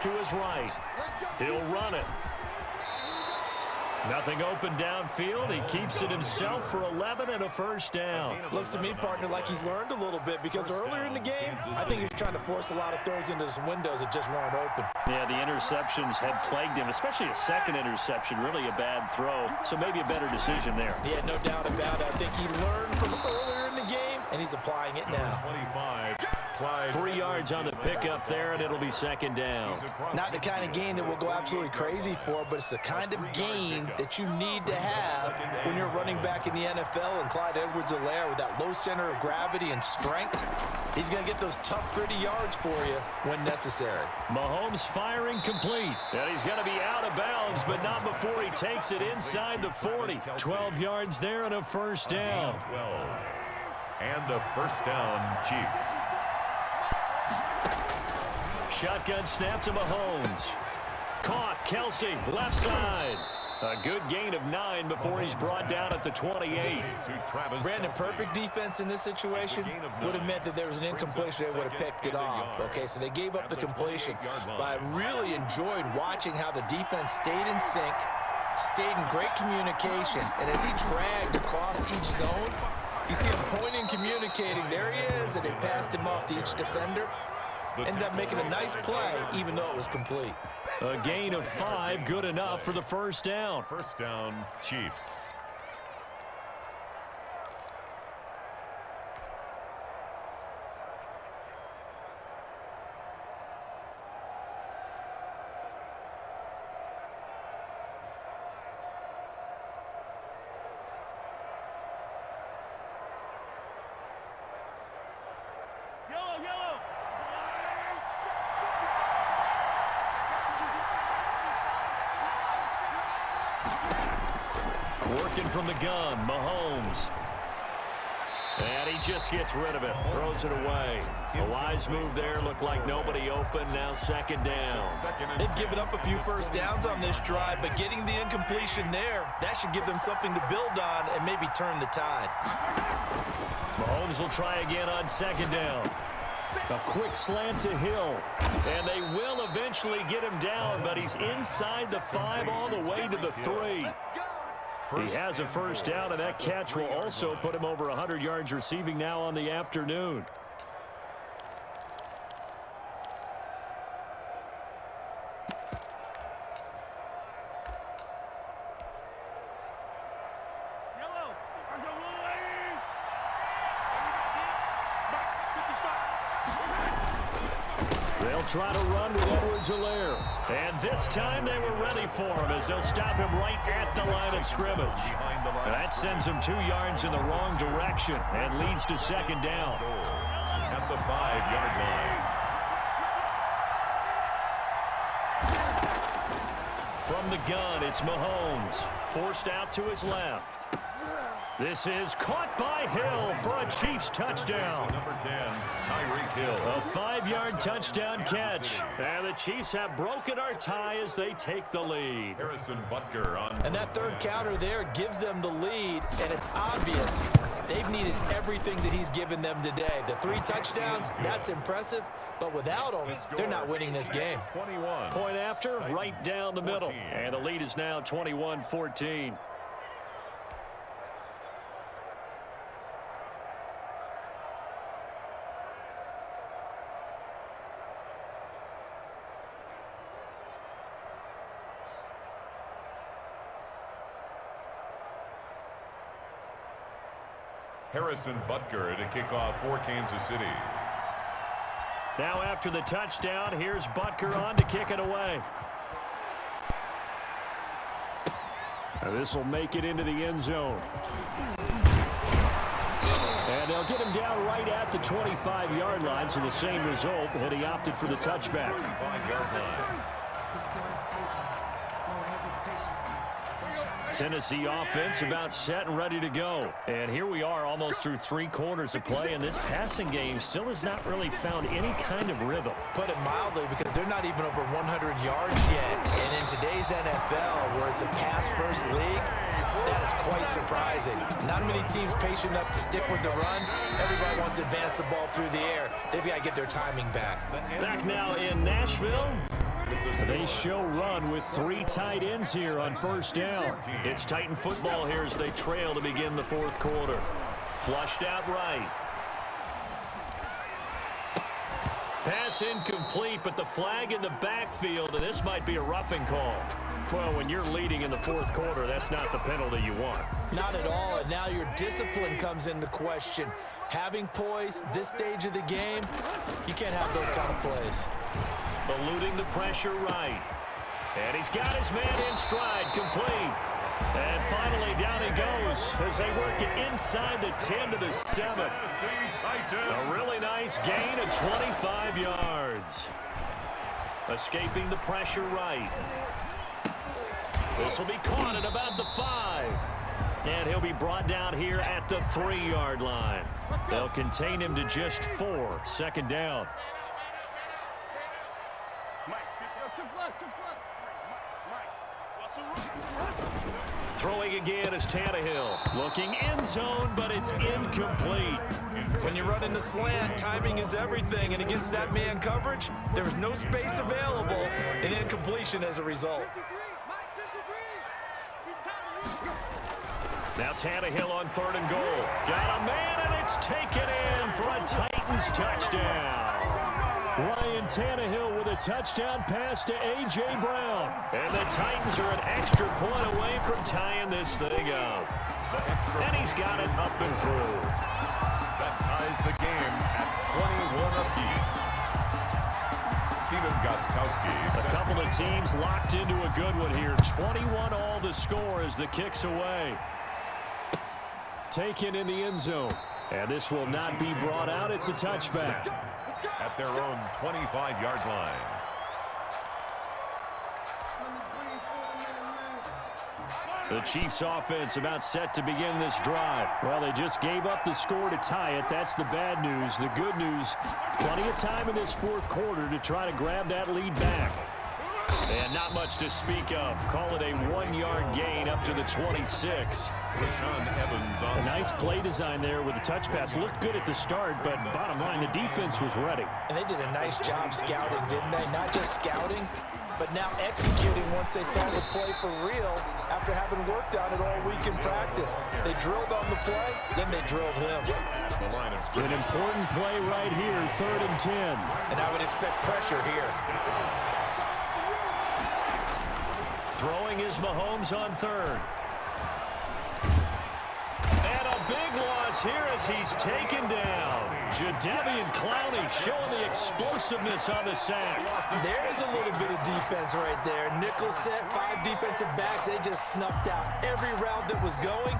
To his right. He'll run it. Nothing open downfield. He keeps it himself for 11 and a first down. Looks to me, partner, like he's learned a little bit because earlier in the game, I think he was trying to force a lot of throws into some windows that just weren't open. Yeah, the interceptions had plagued him, especially a second interception, really a bad throw. So maybe a better decision there. Yeah, no doubt about it. I think he learned from earlier in the game, and he's applying it now. 25. 3 yards on the pickup there, and it'll be second down. Not the kind of gain that we'll go absolutely crazy for, but it's the kind of gain that you need to have when you're running back in the NFL. And Clyde Edwards-Helaire with that low center of gravity and strength, he's going to get those tough, gritty yards for you when necessary. Mahomes firing complete. And he's going to be out of bounds, but not before he takes it inside the 40. 12 yards there and a first down. 12. And a first down, Chiefs. Shotgun snap to Mahomes. Caught, Kelsey, left side. A good gain of 9 before he's brought down at the 28. Brandon, perfect defense in this situation would have meant that there was an incompletion. They would have picked it off. Okay, so they gave up the completion. But I really enjoyed watching how the defense stayed in sync, stayed in great communication. And as he dragged across each zone, you see him pointing, communicating. There he is, and they passed him off to each defender. Ended up making a nice play, even though it was complete. A gain of 5, good enough for the first down. First down, Chiefs. Working from the gun, Mahomes. And he just gets rid of it, throws it away. A wise move there, looked like nobody open, now second down. They've given up a few first downs on this drive, but getting the incompletion there, that should give them something to build on and maybe turn the tide. Mahomes will try again on second down. A quick slant to Hill. And they will eventually get him down, but he's inside the 5 all the way to the 3. He has a first down, and that catch will also put him over 100 yards receiving now on the afternoon. They'll try to run with Edwards-Helaire. And this time they were ready for him as they'll stop him right at the line of scrimmage. That sends him 2 yards in the wrong direction and leads to second down. At the 5-yard line. From the gun, it's Mahomes. Forced out to his left. This is caught by Hill for a Chiefs touchdown. Number 10, Tyreek Hill. A 5-yard touchdown catch. And the Chiefs have broken our tie as they take the lead. Harrison Butker on. And that third counter there gives them the lead, and it's obvious they've needed everything that he's given them today. The 3 touchdowns, that's impressive, but without him, they're not winning this game. 21. Point after, right down the middle. And the lead is now 21-14. Harrison Butker to kick off for Kansas City. Now after the touchdown, here's Butker on to kick it away. This will make it into the end zone. And they'll get him down right at the 25-yard line, so the same result, and he opted for the touchback. 35-yard line. Tennessee offense about set and ready to go. And here we are almost through 3 quarters of play, and this passing game still has not really found any kind of rhythm. Put it mildly, because they're not even over 100 yards yet. And in today's NFL, where it's a pass-first league, that is quite surprising. Not many teams patient enough to stick with the run. Everybody wants to advance the ball through the air. They've got to get their timing back. Back now in Nashville. They show run with 3 tight ends here on first down. It's Titan football here as they trail to begin the fourth quarter. Flushed out right. Pass incomplete, but the flag in the backfield, and this might be a roughing call. Well, when you're leading in the fourth quarter, that's not the penalty you want. Not at all, and now your discipline comes into question. Having poise this stage of the game, you can't have those kind of plays. Eluding the pressure right. And he's got his man in stride, complete. And finally down he goes as they work it inside the 10 to the 7. A really nice gain of 25 yards. Escaping the pressure right. This will be caught at about the 5. And he'll be brought down here at the 3-yard line. They'll contain him to just 4. Second down. Throwing again is Tannehill. Looking end zone, but it's incomplete. When you run into slant, timing is everything. And against that man coverage, there was no space available, and incompletion as a result. Now Tannehill on 3rd and goal. Got a man, and it's taken in for a Titans touchdown. Ryan Tannehill with a touchdown pass to A.J. Brown. And the Titans are an extra point away from tying this thing up. And he's got it up and through. That ties the game at 21 apiece. Steven Gostkowski. A couple of teams locked into a good one here. 21 all the score as the kick's away. Taken in the end zone. And this will not be brought out. It's a touchback. At their own 25-yard line. The Chiefs offense about set to begin this drive. Well, they just gave up the score to tie it. That's the bad news. The good news, plenty of time in this fourth quarter to try to grab that lead back. And not much to speak of. Call it a 1-yard gain up to the 26. A nice play design there with the touch pass. Looked good at the start, but bottom line, the defense was ready. And they did a nice job scouting, didn't they? Not just scouting, but now executing once they saw the play for real after having worked on it all week in practice. They drilled on the play, then they drilled him. An important play right here, 3rd and 10. And I would expect pressure here. Throwing is Mahomes on 3rd. And a big loss here as he's taken down. Jadeveon Clowney showing the explosiveness on the sack. There's a little bit of defense right there. Nickel set, 5 defensive backs. They just snuffed out every route that was going.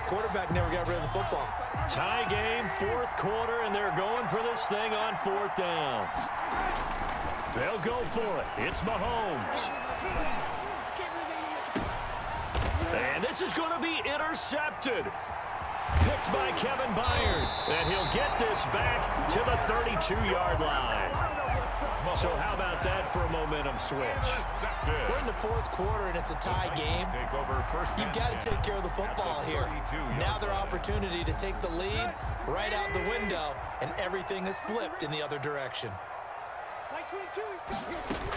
Quarterback never got rid of the football. Tie game, 4th quarter, and they're going for this thing on 4th down. They'll go for it. It's Mahomes. And this is going to be intercepted. Picked by Kevin Byard. And he'll get this back to the 32-yard line. So how about that for a momentum switch? We're in the 4th quarter, and it's a tie game. You've got to take care of the football here. Now their opportunity to take the lead right out the window, and everything is flipped in the other direction.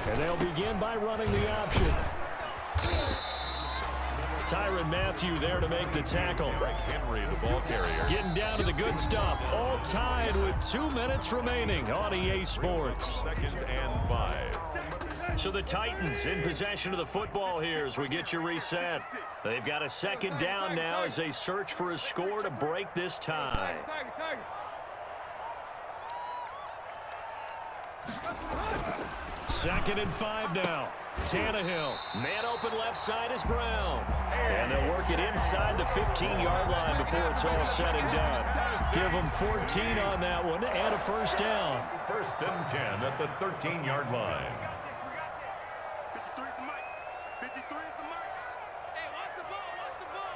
And they'll begin by running the option. Tyrann Mathieu there to make the tackle. Henry, the ball carrier. Getting down to the good stuff. All tied with 2 minutes remaining on EA Sports. 2nd and 5. So the Titans in possession of the football here as we get you reset. They've got a 2nd down now as they search for a score to break this tie. Second and 5 now. Tannehill. Man open left side is Brown. And they'll work it inside the 15-yard line before it's all said and done. Give them 14 on that one and a 1st down. 1st and 10 at the 13-yard line. 53 at the mic. 53 at the mic. Hey, watch the ball. Watch the ball.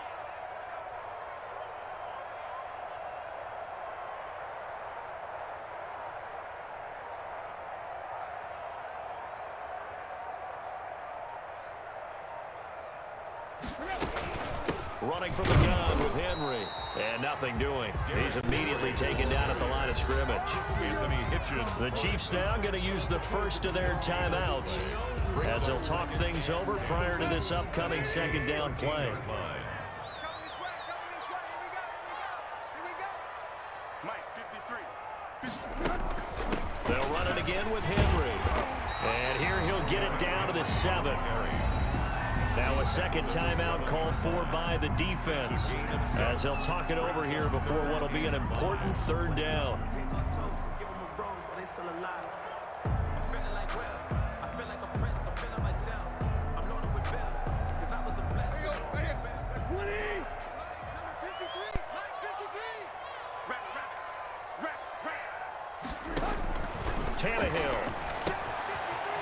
Running from the gun with Henry. And nothing doing. He's immediately taken down at the line of scrimmage. Anthony Hitchens. The Chiefs now going to use the first of their timeouts. as they'll talk things over prior to this upcoming second down play. They'll run it again with Henry. And here he'll get it down to the 7. Now a second timeout called for by the defense, as they'll talk it over here before what will be an important third down.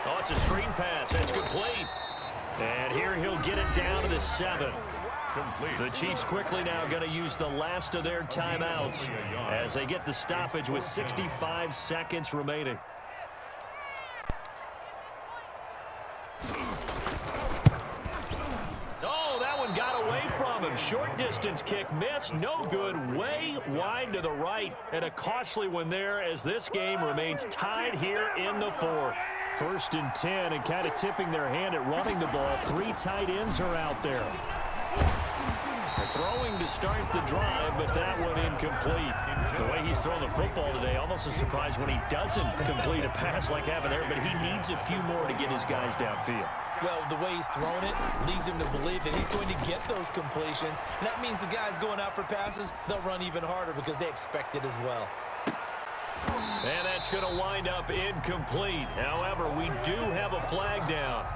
Oh, it's a screen pass. That's complete. And here he'll get it down to the 7. The Chiefs quickly now going to use the last of their timeouts as they get the stoppage with 65 seconds remaining. Oh, that one got away from him. Short distance kick missed. No good. Way wide to the right. And a costly one there as this game remains tied here in the 4th. 1st and 10, and kind of tipping their hand at running the ball. 3 tight ends are out there. They're throwing to start the drive, but that one incomplete. The way he's throwing the football today, almost a surprise when he doesn't complete a pass like happened there, but he needs a few more to get his guys downfield. Well, the way he's thrown it leads him to believe that he's going to get those completions. And that means the guys going out for passes, they'll run even harder because they expect it as well. And that's going to wind up incomplete. However, we do have a flag down.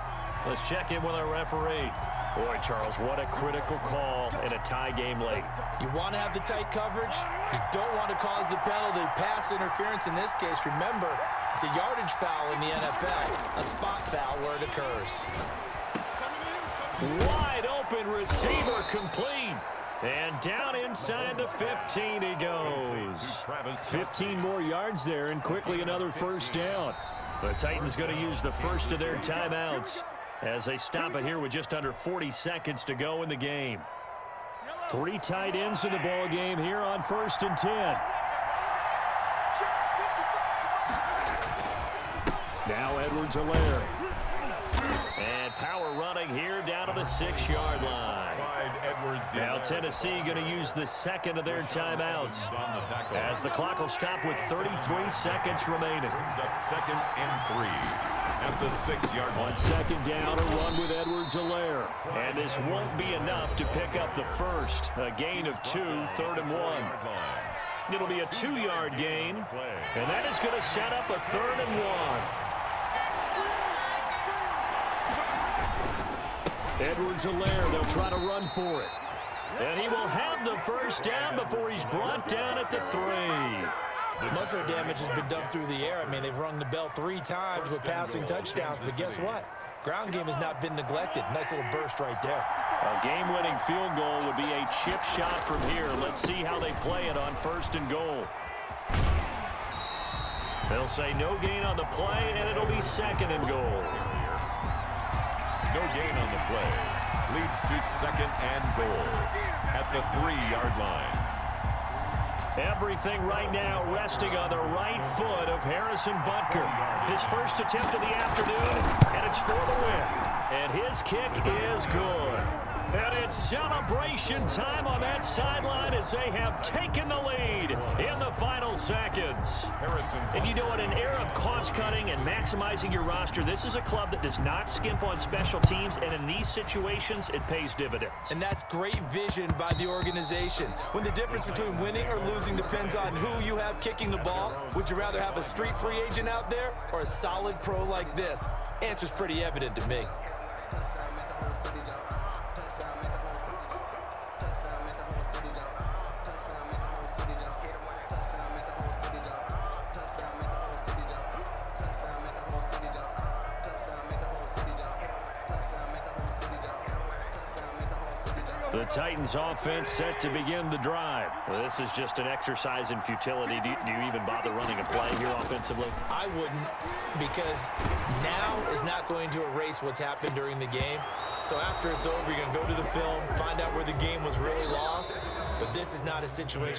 Let's check in with our referee. Boy, Charles, what a critical call in a tie game late. You want to have the tight coverage. You don't want to cause the penalty. Pass interference in this case. Remember, it's a yardage foul in the NFL, a spot foul where it occurs. Wide open receiver complete. And down inside the 15 he goes. 15 more yards there, and quickly another first down. The Titans going to use the first of their timeouts as they stop it here with just under 40 seconds to go in the game. 3 tight ends in the ball game here on 1st and 10. Now Edwards-Helaire. And power running here down to the 6-yard line. Now Tennessee going to use the second of their timeouts as the clock will stop with 33 seconds remaining. Up 2nd and 3 at the 6-yard line. On 2nd down, a run with Edwards-Helaire. And this won't be enough to pick up the first. A gain of 2, 3rd and 1. It'll be a 2-yard gain, and that is going to set up a 3rd and 1. Edwards-Helaire, they'll try to run for it. And he will have the first down before he's brought down at the 3. Most of their damage has been done through the air. I mean, they've rung the bell 3 times with passing touchdowns, but guess what? Ground game has not been neglected. Nice little burst right there. A game-winning field goal would be a chip shot from here. Let's see how they play it on 1st and goal. They'll say no gain on the play, and it'll be 2nd and goal. No gain on the play. Leads to 2nd and goal at the 3-yard line. Everything right now resting on the right foot of Harrison Butker. His first attempt of the afternoon, and it's for the win. And his kick is good. And it's celebration time on that sideline as they have taken the lead in the final seconds. And you know, in an era of cost-cutting and maximizing your roster, this is a club that does not skimp on special teams, and in these situations, it pays dividends. And that's great vision by the organization. When the difference between winning or losing depends on who you have kicking the ball, would you rather have a street free agent out there or a solid pro like this? Answer's pretty evident to me. The Titans offense set to begin the drive. Well, this is just an exercise in futility. Do you even bother running a play here offensively? I wouldn't, because now is not going to erase what's happened during the game. So after it's over, you're going to go to the film, find out where the game was really lost. But this is not a situation